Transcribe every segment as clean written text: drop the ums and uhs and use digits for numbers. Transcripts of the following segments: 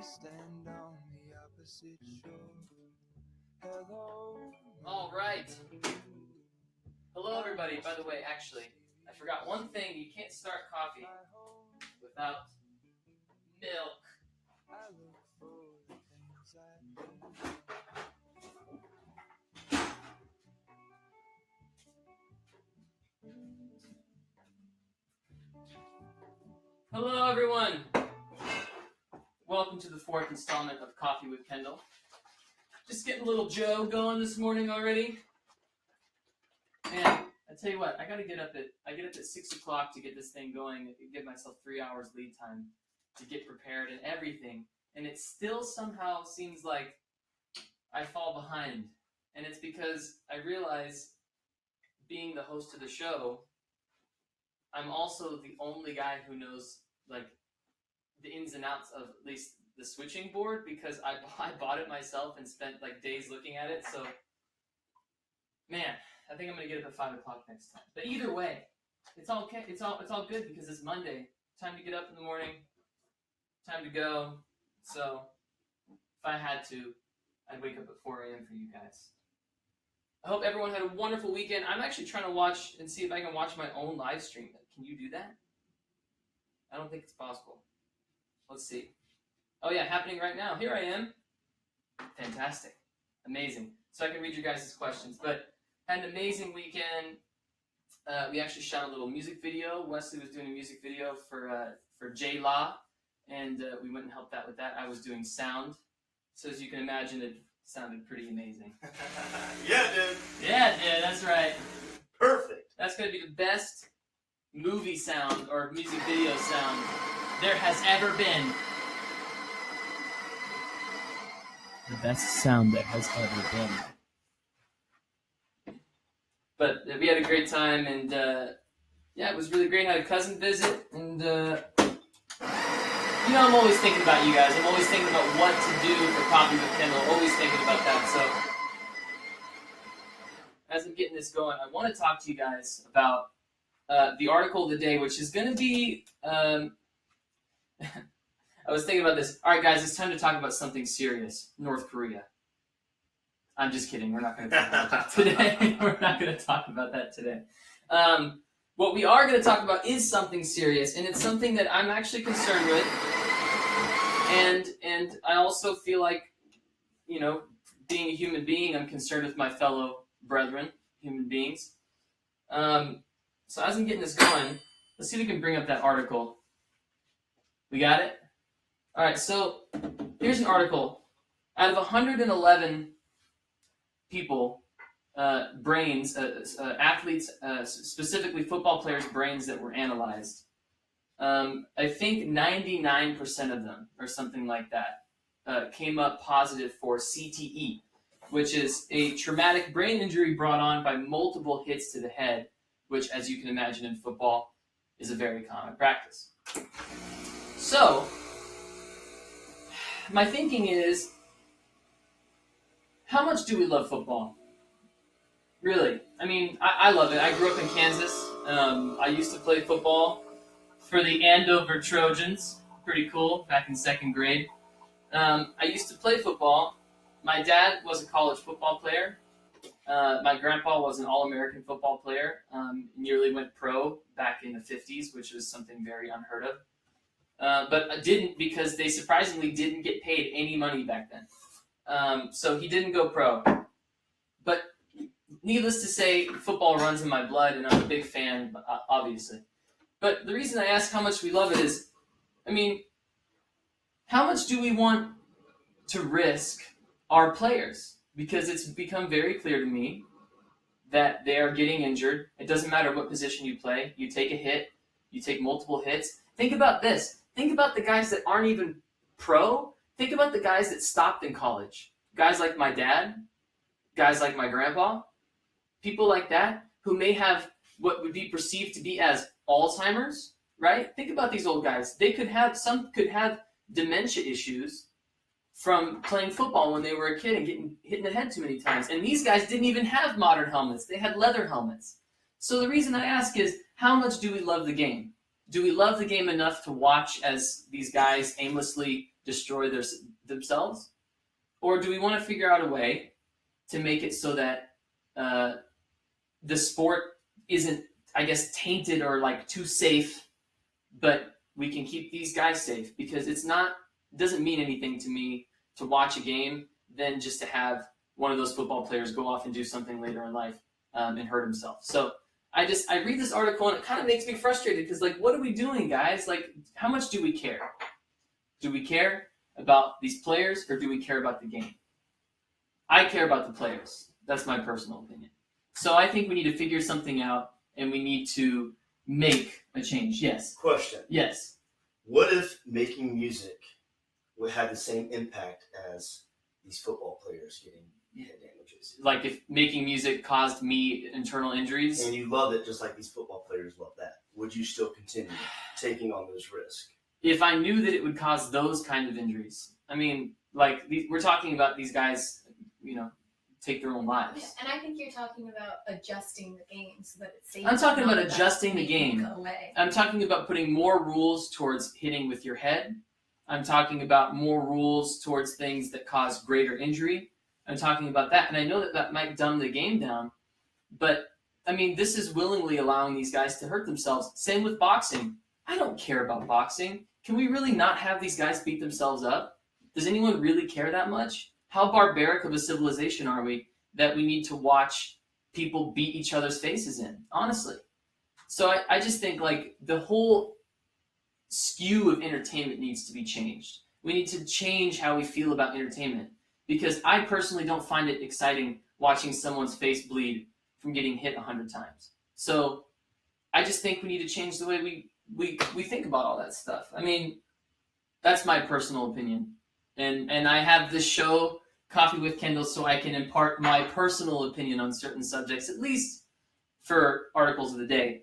stand on the opposite shore. Hello. All right. Hello, everybody. By the way, actually, I forgot one thing. You can't start coffee without milk. I look for the things I do. Hello, everyone. Welcome to the fourth installment of Coffee with Kendall. Just getting a little Joe going this morning already. And I tell you what, I get up at 6 o'clock to get this thing going. I give myself 3 hours lead time to get prepared and everything. And it still somehow seems like I fall behind. And it's because I realize, being the host of the show, I'm also the only guy who knows like the ins and outs of at least the switching board, because I bought it myself and spent like days looking at it. So, man, I think I'm gonna get up at 5 o'clock next time. But either way, it's all okay. It's all good because it's Monday. Time to get up in the morning. Time to go. So, if I had to, I'd wake up at 4 a.m. for you guys. I hope everyone had a wonderful weekend. I'm actually trying to watch and see if I can watch my own live stream. Can you do that? I don't think it's possible. Let's see. Oh yeah, happening right now. Here I am. Fantastic. Amazing. So I can read your guys' questions. But had an amazing weekend. We actually shot a little music video. Wesley was doing a music video for J La, and we went and helped out with that. I was doing sound. So as you can imagine, it sounded pretty amazing. Yeah, it did. Yeah, it did. That's right. Perfect. That's going to be the best movie sound or music video sound there has ever been. The best sound there has ever been. But we had a great time, and yeah, it was really great. I had a cousin visit, and you know, I'm always thinking about you guys. I'm always thinking about what to do for Coffee with Kendall. Always thinking about that. So as I'm getting this going, I want to talk to you guys about the article of the day, which is going to be, I was thinking about this. All right, guys, it's time to talk about something serious. North Korea. I'm just kidding. We're not going to talk about that today. We're not going to talk about that today. What we are going to talk about is something serious, and it's something that I'm actually concerned with. And I also feel like, you know, being a human being, I'm concerned with my fellow brethren, human beings. So as I'm getting this going, let's see if we can bring up that article. We got it? All right, so here's an article. Out of 111 people, brains, athletes, specifically football players' brains that were analyzed, I think 99% of them, or something like that, came up positive for CTE, which is a traumatic brain injury brought on by multiple hits to the head, which, as you can imagine in football, is a very common practice. So, my thinking is, how much do we love football? Really? I mean, I love it. I grew up in Kansas. I used to play football for the Andover Trojans. Pretty cool, back in second grade. I used to play football. My dad was a college football player. My grandpa was an All-American football player. Nearly went pro back in the 50s, which was something very unheard of. But I didn't, because they surprisingly didn't get paid any money back then. So he didn't go pro. But needless to say, football runs in my blood, and I'm a big fan, obviously. But the reason I ask how much we love it is, I mean, how much do we want to risk our players? Because it's become very clear to me that they are getting injured. It doesn't matter what position you play. You take a hit. You take multiple hits. Think about this. Think about the guys that aren't even pro. Think about the guys that stopped in college. Guys like my dad. Guys like my grandpa. People like that who may have what would be perceived to be as Alzheimer's, right? Think about these old guys. Some could have dementia issues from playing football when they were a kid and getting hit in the head too many times. And these guys didn't even have modern helmets. They had leather helmets. So the reason I ask is, how much do we love the game? do we love the game enough to watch as these guys aimlessly destroy themselves? Or do we want to figure out a way to make it so that the sport isn't, I guess, tainted or like too safe, but we can keep these guys safe? Because it doesn't mean anything to me to watch a game than just to have one of those football players go off and do something later in life and hurt himself. So I read this article and it kind of makes me frustrated because, like, what are we doing, guys? Like, how much do we care? Do we care about these players or do we care about the game? I care about the players. That's my personal opinion. So I think we need to figure something out and we need to make a change. Yes. Question. Yes. What if making music would have the same impact as these football players getting head damages? Like if making music caused me internal injuries? And you love it just like these football players love that. Would you still continue taking on those risks? If I knew that it would cause those kind of injuries. I mean, like, we're talking about these guys, take their own lives. Yeah, and I think you're talking about adjusting the game so that it's safe. I'm talking about adjusting the game. Go away. I'm talking about putting more rules towards hitting with your head. I'm talking about more rules towards things that cause greater injury. I'm talking about that. And I know that might dumb the game down, but I mean, this is willingly allowing these guys to hurt themselves. Same with boxing. I don't care about boxing. Can we really not have these guys beat themselves up? Does anyone really care that much? How barbaric of a civilization are we that we need to watch people beat each other's faces in? Honestly. So I just think, like, the whole skew of entertainment needs to be changed. We need to change how we feel about entertainment. Because I personally don't find it exciting watching someone's face bleed from getting hit 100 times. So I just think we need to change the way we think about all that stuff. I mean, that's my personal opinion. And I have this show, Coffee with Kendall, so I can impart my personal opinion on certain subjects, at least for articles of the day.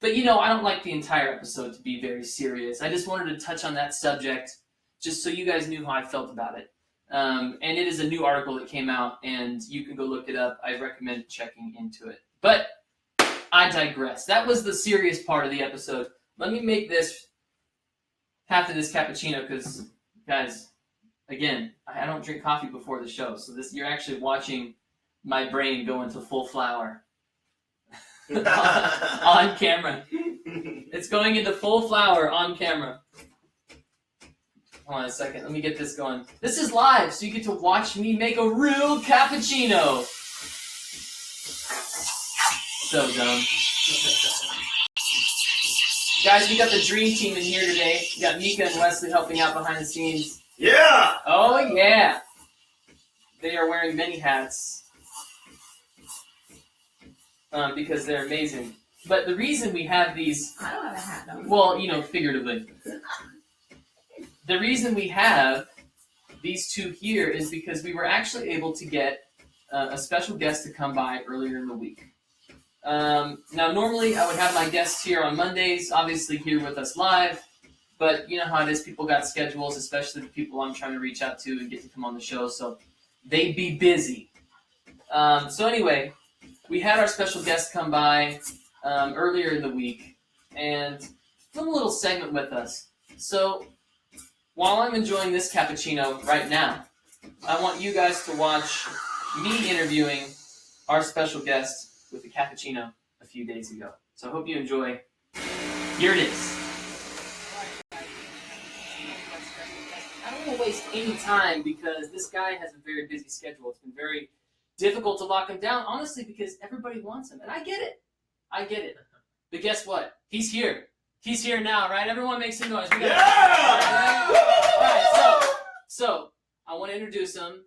But, I don't like the entire episode to be very serious. I just wanted to touch on that subject just so you guys knew how I felt about it. And it is a new article that came out, and you can go look it up. I recommend checking into it. But I digress. That was the serious part of the episode. Let me make half of this cappuccino because, guys, again, I don't drink coffee before the show. So you're actually watching my brain go into full flower on camera. It's going into full flower on camera. Hold on a second. Let me get this going. This is live, so you get to watch me make a real cappuccino. So dumb. Guys, we got the dream team in here today. We got Mika and Wesley helping out behind the scenes. Yeah! Oh, yeah. They are wearing many hats because they're amazing. But the reason we have these... I don't have a hat on. Well, figuratively. The reason we have these two here is because we were actually able to get a special guest to come by earlier in the week. Now, normally I would have my guests here on Mondays, obviously here with us live, but you know how it is, people got schedules, especially the people I'm trying to reach out to and get to come on the show, so they be busy. So anyway, we had our special guest come by earlier in the week and film a little segment with us. So while I'm enjoying this cappuccino right now, I want you guys to watch me interviewing our special guest with a cappuccino a few days ago. So I hope you enjoy. Here it is. I don't want to waste any time because this guy has a very busy schedule. It's been very difficult to lock him down, honestly, because everybody wants him. And I get it. But guess what? He's here. He's here now, right? Everyone make some noise. Yeah! All right, so I want to introduce him.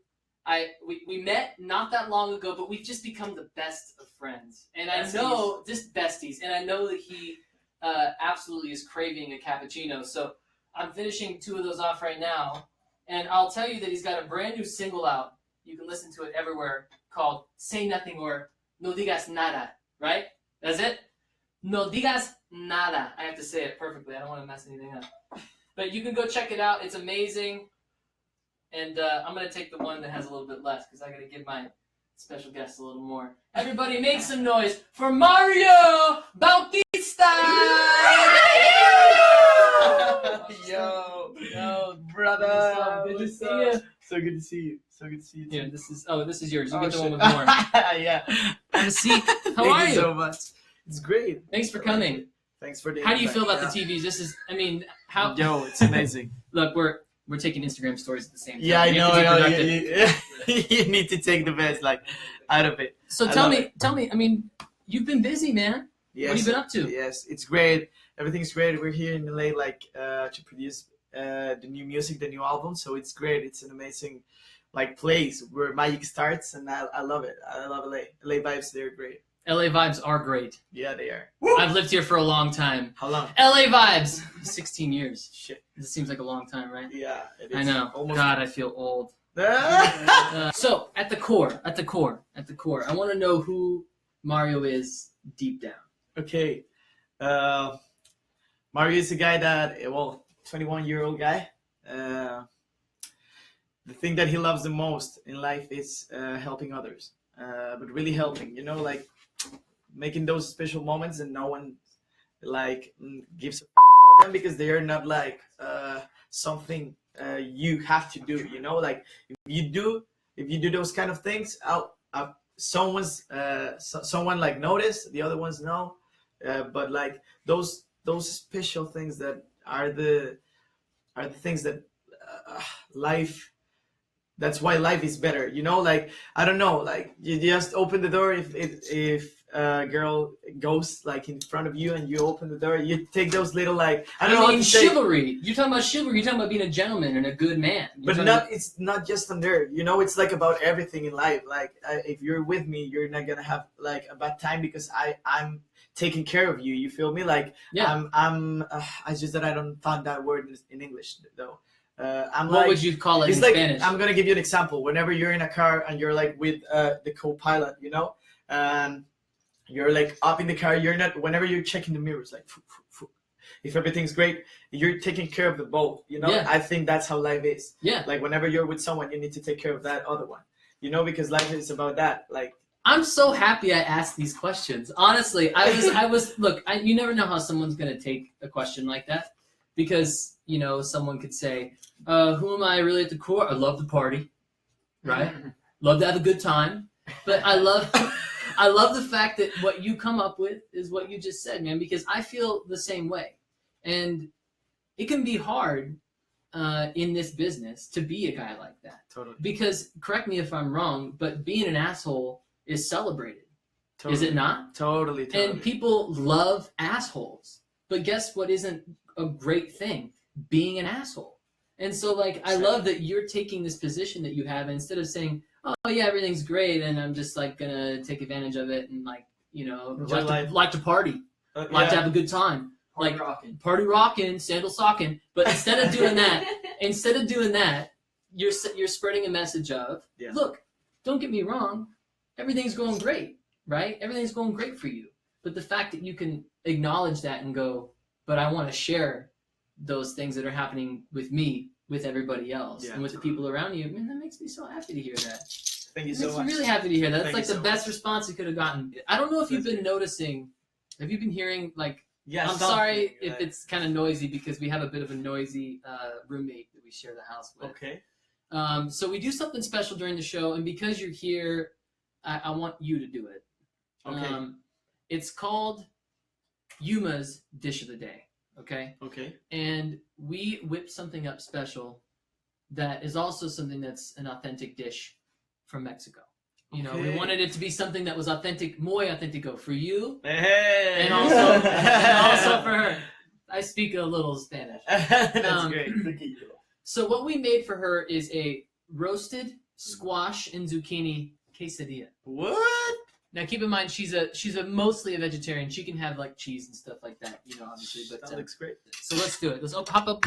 We met not that long ago, but we've just become the best of friends. And I know, just besties, and I know that he absolutely is craving a cappuccino. So I'm finishing 2 of those off right now. And I'll tell you that he's got a brand new single out. You can listen to it everywhere, called Say Nothing or No Digas Nada, right? That's it? No Digas Nada. I have to say it perfectly. I don't want to mess anything up. But you can go check it out. It's amazing. And I'm going to take the one that has a little bit less because I got to give my special guest a little more. Everybody make some noise for Mario Bautista! up? Good to What's see up? you. So good to see you. So good to see you. Here, too. this is yours. You Oh, get the one shit. with more. Yeah. Have a seat. How Thank are you you? so much. It's great. Thanks for coming. Thanks for the How do you invite. feel about Yeah. the TVs? This is, I mean, how? Yo, it's amazing. Look, we're taking Instagram stories at the same time. Yeah, I We know. have to be productive. You need to take the best out of it. So I tell love me. I mean, you've been busy, man. Yes. What have you been up to? Yes, it's great. Everything's great. We're here in LA, to produce the new music, the new album. So it's great. It's an amazing, place where magic starts, and I love it. I love LA. LA vibes, they're great. LA vibes are great. Yeah, they are. I've lived here for a long time. How long? LA vibes. 16 years. Shit. This seems like a long time, right? Yeah, it is. I know. Almost. God, I feel old. Ah! So at the core, I want to know who Mario is deep down. Okay. Mario is a guy that, 21-year-old guy. The thing that he loves the most in life is helping others. But really helping, making those special moments, and no one gives a about them, because they are not something you have to do. If you do those kind of things, someone notice, the other ones know. But those special things that are the things that life. That's why life is better. I don't know. You just open the door. If a girl goes in front of you and you open the door, you take those little I don't know how to say. Chivalry. You're talking about chivalry. You're talking about being a gentleman and a good man. But it's not just on there. It's about everything in life. If you're with me, you're not gonna have a bad time, because I'm taking care of you. You feel me? Yeah. It's just that I don't find that word in English though. What would you call it in Spanish? I'm gonna give you an example. Whenever you're in a car and you're with the co-pilot, and you're up in the car, you're not. Whenever you're checking the mirrors, if everything's great, you're taking care of the both. Yeah. I think that's how life is. Yeah. Whenever you're with someone, you need to take care of that other one. Because life is about that. I'm so happy I asked these questions. Honestly, I was. Look, you never know how someone's gonna take a question like that, because someone could say, who am I really at the core? I love to party, right? Love to have a good time. But I love the fact that what you come up with is what you just said, man, because I feel the same way. And it can be hard in this business to be a guy like that. Totally. Because, correct me if I'm wrong, but being an asshole is celebrated. Totally. Is it not? Totally. And people love assholes. But guess what isn't a great thing? Being an asshole. And so I love that you're taking this position that you have, and instead of saying, oh yeah, everything's great and I'm just gonna take advantage of it and like to party, like to have a good time, party rocking, sandal socking. But instead of doing that, you're spreading a message of, look, don't get me wrong, everything's going great, right? Everything's going great for you. But the fact that you can acknowledge that and go, but I want to share those things that are happening with me, with everybody else, and with the people around you, man, that makes me so happy to hear that. Thank you so much. I'm really happy to hear that. That's Thank the best response you could have gotten. I don't know if you've been noticing. Have you been hearing Yeah, I'm sorry if it's kind of noisy, because we have a bit of a noisy roommate that we share the house with. Okay. So we do something special during the show, and because you're here, I want you to do it. Okay. It's called Yuma's Dish of the Day. Okay. Okay. And we whipped something up special that is also something that's an authentic dish from Mexico. We wanted it to be something that was authentic, muy auténtico for you, Hey. and also for her. I speak a little Spanish. That's great. So what we made for her is a roasted squash and zucchini quesadilla. What? Now keep in mind she's a mostly a vegetarian. She can have cheese and stuff like that, obviously. But That looks great. so let's do it. Let's pop up,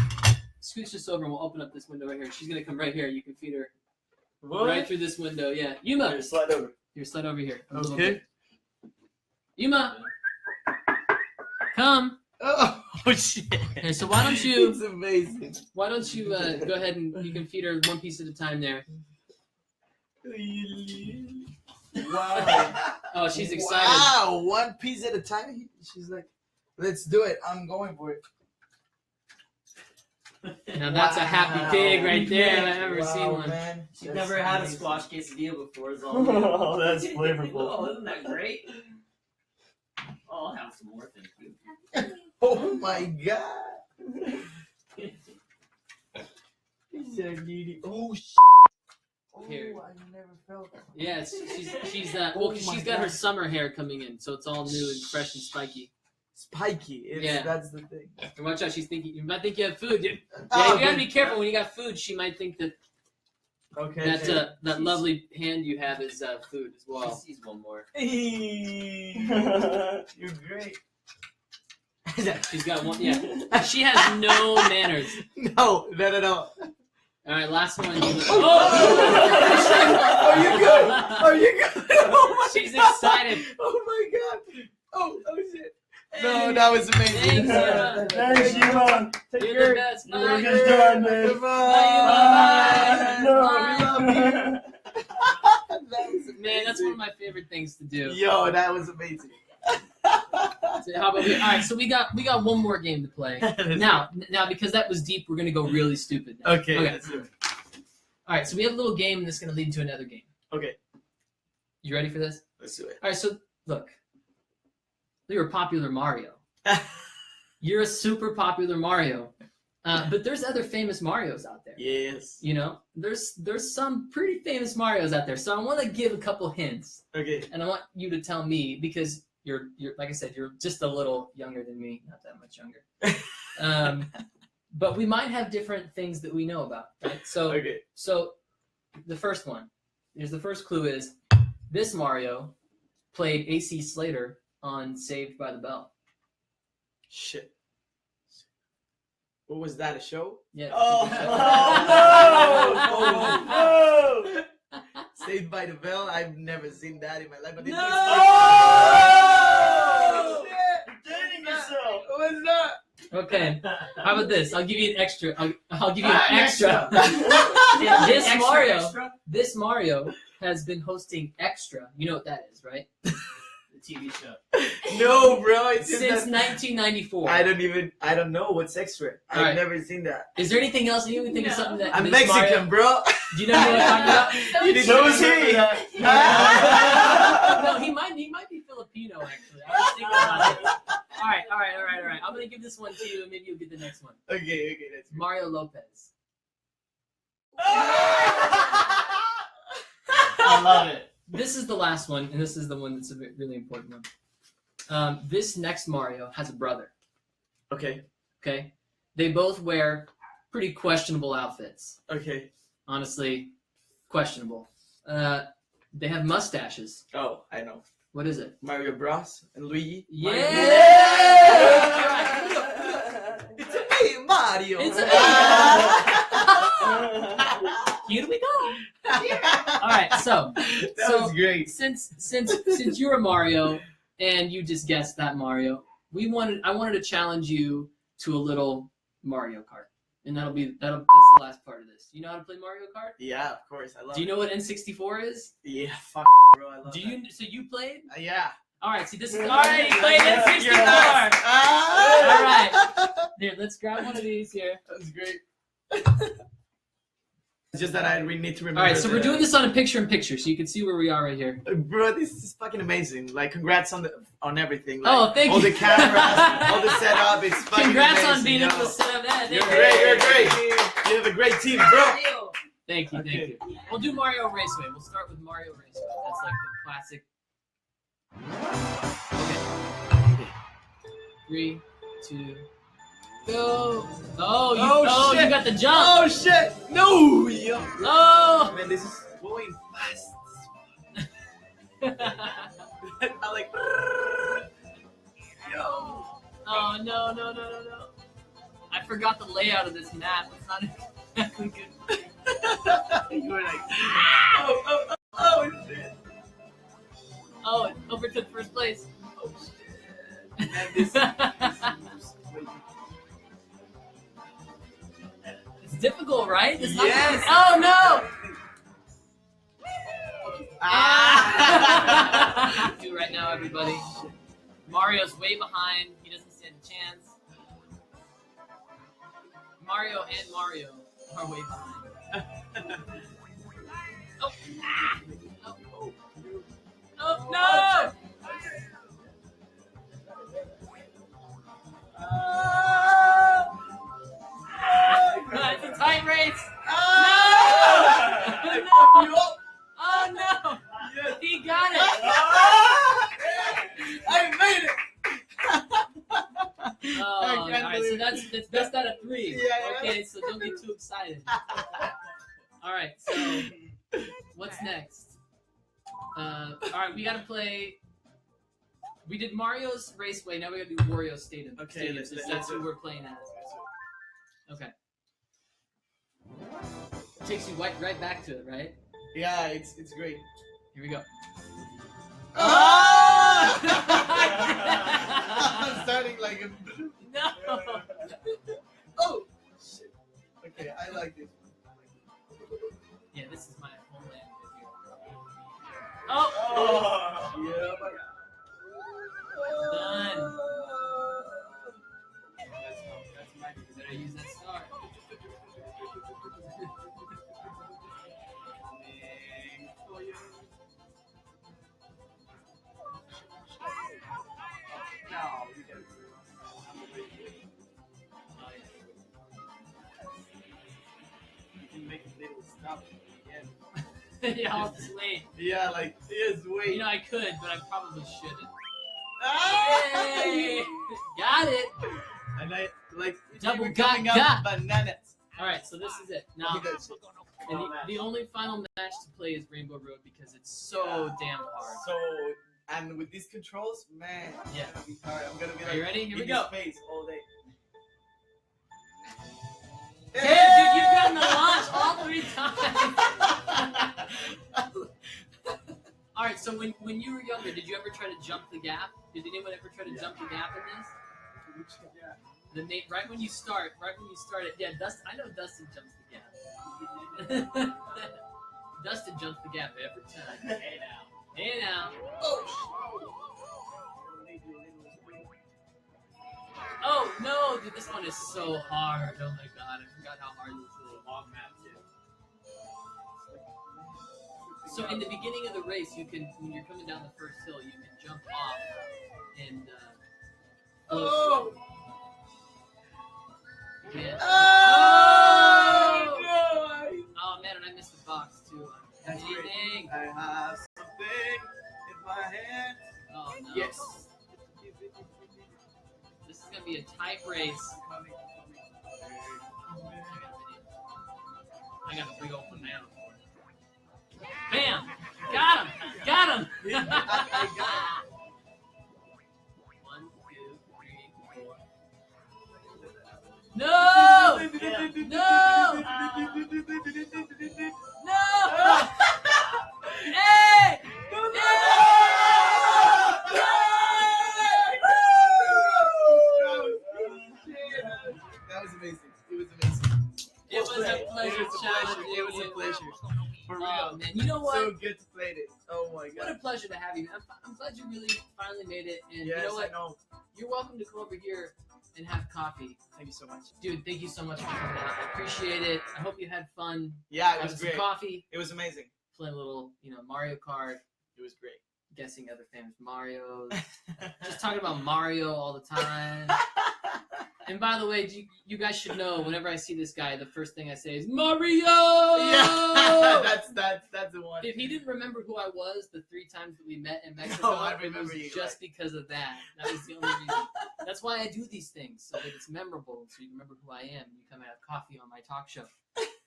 scooch this over, and we'll open up this window right here. She's gonna come right here. You can feed her right through this window. Yeah, Yuma. Here, slide over. Here, slide over here. Okay. Yuma, come. Oh shit. Okay, so why don't you? It's amazing. Why don't you go ahead and you can feed her one piece at a time there. Wow. Oh, she's excited. Wow, one piece at a time. She's like, let's do it. I'm going for it. Now that's a happy pig right there. I've Wow, never seen one. Man. She's That's never had a amazing. squash quesadilla before. Is all. Oh, that's flavorful. Oh, isn't that great? Oh, I'll have some more, thank you. Oh my god. He's so needy. Oh shit. Oh, Here. I never felt that. Yeah, she's Oh 'cause my she's got her God. summer hair coming in, so it's all new and fresh and spiky. Spiky. Yeah. That's the thing. And watch out, she's thinking you might think you have food. Dude. Yeah, Oh, you gotta be good. careful when you got food. She might think that Okay. that lovely hand you have is food as She well. sees one more. You're great. She's got one. Yeah, she has no manners. No, not at all. All right, last one. Are you good? Are you good? Oh my She's God. excited. Oh my god. Oh shit. No, that was amazing. Thanks, Eva. Thanks, Eva. Take You're care. the best. You're Bye. a good time, man. Goodbye. No. We love you. Man, that's one of my favorite things to do. Yo, that was amazing. So how about we? All right, so we got one more game to play. Now, because that was deep, we're gonna go really stupid. Now. Okay, Okay. let's do it. All right, so we have a little game that's gonna lead into another game. Okay, You ready for this? let's do it. All right, so look, you're a popular Mario. You're a super popular Mario, but there's other famous Marios out there. Yes. You know, there's some pretty famous Marios out there. So I want to give a couple hints, Okay. and I want you to tell me because you're like I said, you're just a little younger than me, not that much younger. But we might have different things that we know about, right? So Okay. So the first one, here's the first clue is this Mario played AC Slater on Saved by the Bell. Shit. What was that? A show? Yeah. Oh, no. Saved by the Bell. I've never seen that in my life. But it No. looks- Oh! shit. You're dating yourself. What was that? Okay. How about this? I'll give you an extra. I'll give you an An extra. Yeah, This extra, Mario. extra. This Mario has been hosting Extra. You know what that is, right? The TV show. No, bro. It's just Since that 1994. I don't know what's extra. I've Alright. never seen that. Is there anything else? You can think of No. something that I'm this Mexican, Mario, bro. do you know what I'm talking about? You didn't So is remember he. that? No, he might be Filipino actually. I was thinking about it. All right. I'm gonna give this one to you, and maybe you'll get the next one. Okay, that's Mario Lopez. I love it. This is the last one, and this is the one that's a really important one. This next Mario has a brother. Okay, Okay, they both wear pretty questionable outfits. okay. Honestly, questionable. They have mustaches. Oh, I know. What is it? Mario Bros. And Luigi. Yeah! It's a me, Mario. It's a Here we go. All right, so That was great. since you're a Mario and you just guessed that Mario, I wanted to challenge you to a little Mario Kart, and that's the last part of this. Do you know how to play Mario Kart? Yeah, of course. I love Do you know what N64 is? Yeah, fuck, bro. I love Do that. you? So you played? Yeah. All right. See, this is all right. You played N64. Yes. All right. Here, let's grab one of these here. That's great. It's just that I really need to remember. All right. So we're doing this on a picture-in-picture, so you can see where we are right here. Bro, this is fucking amazing. Like, congrats on everything. Like, Oh, thank all you. the cameras, all the setup. It's fucking Congrats amazing, on being yo. able to set up that. You're Thank great. you. You're great. You have a great team, bro. Thank you. Okay. Thank you. We'll do Mario Raceway. We'll start with Mario Raceway. That's like the classic. Okay. 3, 2, go. Oh, you shit. got the jump. Oh shit! No, yo. Oh. Man, this is going fast. I like. Yo. Oh no. I forgot the layout of this map. It's not exactly good. You were like, oh shit. Oh, over to first place. Oh shit. Man, this It's difficult, right? It's not Yes. Oh no! Ah. Do right now, everybody. Mario's way behind. He doesn't stand a chance. Mario and Mario are way behind. Oh, ah! Oh, oh no! It's a tight race. No! No! Oh no! He got it. I made it. Oh, I all can't right. So believe that's best out of 3. Yeah. Okay, so don't get too excited. All right. So what's next? All right, we gotta play. We did Mario's Raceway. Now we gotta do Wario Stadium. Okay, Stadium, let's since do that's it. who we're playing as. Okay. Takes you right back to it, right? Yeah, it's great. Here we go. Oh! I'm starting like a. No. Oh shit. Okay, I like this. Yeah, this is my homeland right here. Oh. Yeah. Done. That's my. You better use that star. You can make a little stop again. Yeah, I'll just wait. Yeah, like yes, wait. You know, I could, but I probably shouldn't. Ah! Yay! Got it. And I like Double we're got- coming up got. bananas. All right, so this is it. Now, Look at that shit. and the only final match to play is Rainbow Road because it's so damn hard. So and with these controls, man, Yeah. it's gonna be hard. I'm gonna be Are like you ready? Here we in go. his face all day. Dude, you've gotten the launch all 3 times. All right, so when you were younger, did you ever try to jump the gap? Did anyone ever try to jump the gap in this? Right when you start it. Yeah, I know Dustin jumps the gap. Dustin jumps the gap every time. Hey now. Oh no, dude, this one is so hard. Oh my god, I forgot how hard this is. Long map too. So in the beginning of the race, you can, when you're coming down the first hill, you can jump off and. Oh! Yeah. Oh! No! Oh man, and I missed the box too. That's great. Anything? I have something in my hand. Oh no. Yes. This is gonna be a tight race. I got a big old banana for it. Bam! Got him! Got him! I got it. 1, 2, 3, 4. No! No! No! Hey! That was amazing. It was amazing. It was a pleasure It was a challenging pleasure. It was a you. pleasure. For real. Oh man, you know what? So good to play this. Oh my What a god. pleasure to have you. I'm glad you really finally made it. And Yes, you know I what? know. You're welcome to come over here and have coffee. Thank you so much. Dude, thank you so much for coming out. I appreciate it. I hope you had fun Yeah, it having was some great. coffee, It was amazing. playing a little, Mario Kart, It was great. guessing other famous Marios, just talking about Mario all the time. And by the way, you guys should know, whenever I see this guy, the first thing I say is Mario. Yeah, that's the one. If he didn't remember who I was the 3 times that we met in Mexico, No, I it remember was you, just because of that. That was the only reason. That's why I do these things, so that it's memorable, so you remember who I am. You come and have coffee on my talk show.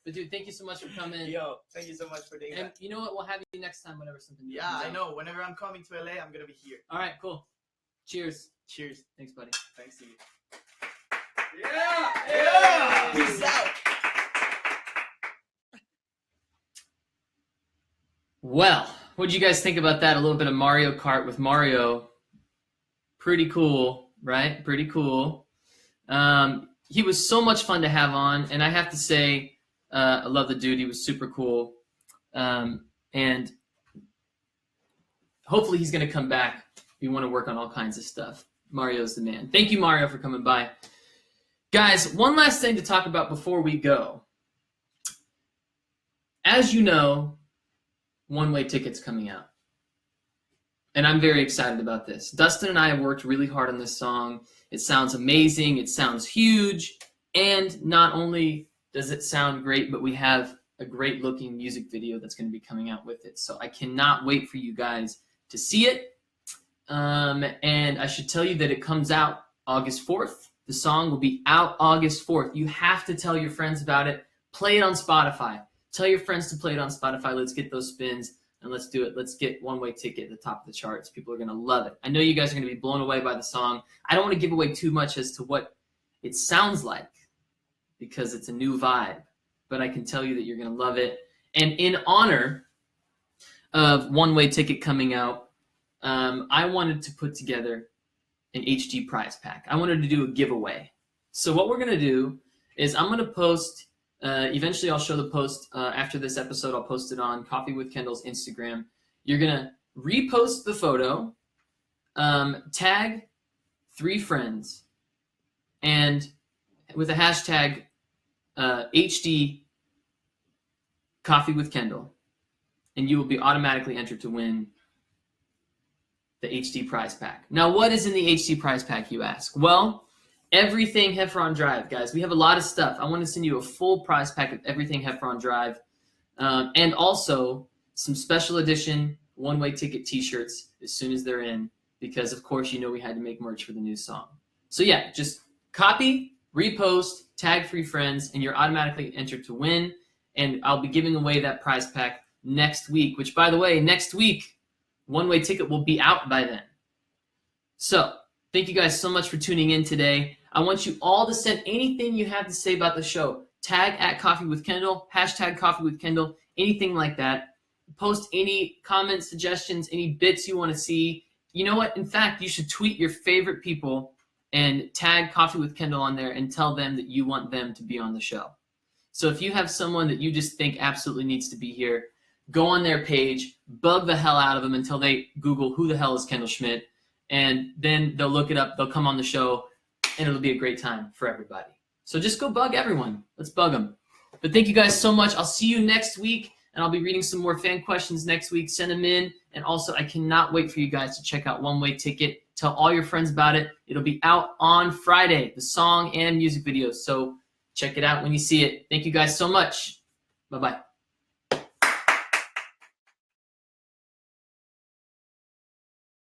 But dude, thank you so much for coming. Yo, thank you so much for doing And that. you know what? We'll have you next time whenever something new Yeah, comes I out. know. Whenever I'm coming to LA, I'm gonna be here. All right, cool. Cheers. Cheers. Thanks, buddy. Thanks to you. Yeah! Peace out. Well, what did you guys think about that? A little bit of Mario Kart with Mario. Pretty cool, right? Pretty cool. He was so much fun to have on, and I have to say, I love the dude. He was super cool. And hopefully he's going to come back. We want to work on all kinds of stuff. Mario's the man. Thank you, Mario, for coming by. Guys, one last thing to talk about before we go. As you know, one-way ticket's coming out. And I'm very excited about this. Dustin and I have worked really hard on this song. It sounds amazing. It sounds huge. And not only does it sound great, but we have a great looking music video that's going to be coming out with it. So I cannot wait for you guys to see it. And I should tell you that it comes out August 4th. The song will be out August 4th. You have to tell your friends about it. Play it on Spotify. Tell your friends to play it on Spotify. Let's get those spins and let's do it. Let's get One-Way Ticket at the top of the charts. People are going to love it. I know you guys are going to be blown away by the song. I don't want to give away too much as to what it sounds like because it's a new vibe, but I can tell you that you're going to love it. And in honor of One-Way Ticket coming out, I wanted to put together an HD prize pack. I wanted to do a giveaway. So what we're going to do is I'm going to post, eventually I'll show the post after this episode. I'll post it on Coffee with Kendall's Instagram. You're going to repost the photo, tag 3 friends, and with a hashtag HD Coffee with Kendall, and you will be automatically entered to win the HD prize pack. Now, what is in the HD prize pack, you ask? Well, everything Heffron Drive, guys. We have a lot of stuff. I want to send you a full prize pack of everything Heffron Drive, and also some special edition One-Way Ticket t-shirts as soon as they're in, because of course you know we had to make merch for the new song. So yeah, just copy, repost, tag 3 friends, and you're automatically entered to win. And I'll be giving away that prize pack next week, which, by the way, next week, One-Way Ticket will be out by then. So thank you guys so much for tuning in today. I want you all to send anything you have to say about the show. Tag at Coffee with Kendall, hashtag Coffee with Kendall, anything like that. Post any comments, suggestions, any bits you want to see. You know what? In fact, you should tweet your favorite people and tag Coffee with Kendall on there and tell them that you want them to be on the show. So if you have someone that you just think absolutely needs to be here, go on their page, bug the hell out of them until they Google who the hell is Kendall Schmidt, and then they'll look it up, they'll come on the show, and it'll be a great time for everybody. So just go bug everyone. Let's bug them. But thank you guys so much. I'll see you next week, and I'll be reading some more fan questions next week. Send them in. And also, I cannot wait for you guys to check out One-Way Ticket. Tell all your friends about it. It'll be out on Friday, the song and music videos. So check it out when you see it. Thank you guys so much. Bye-bye.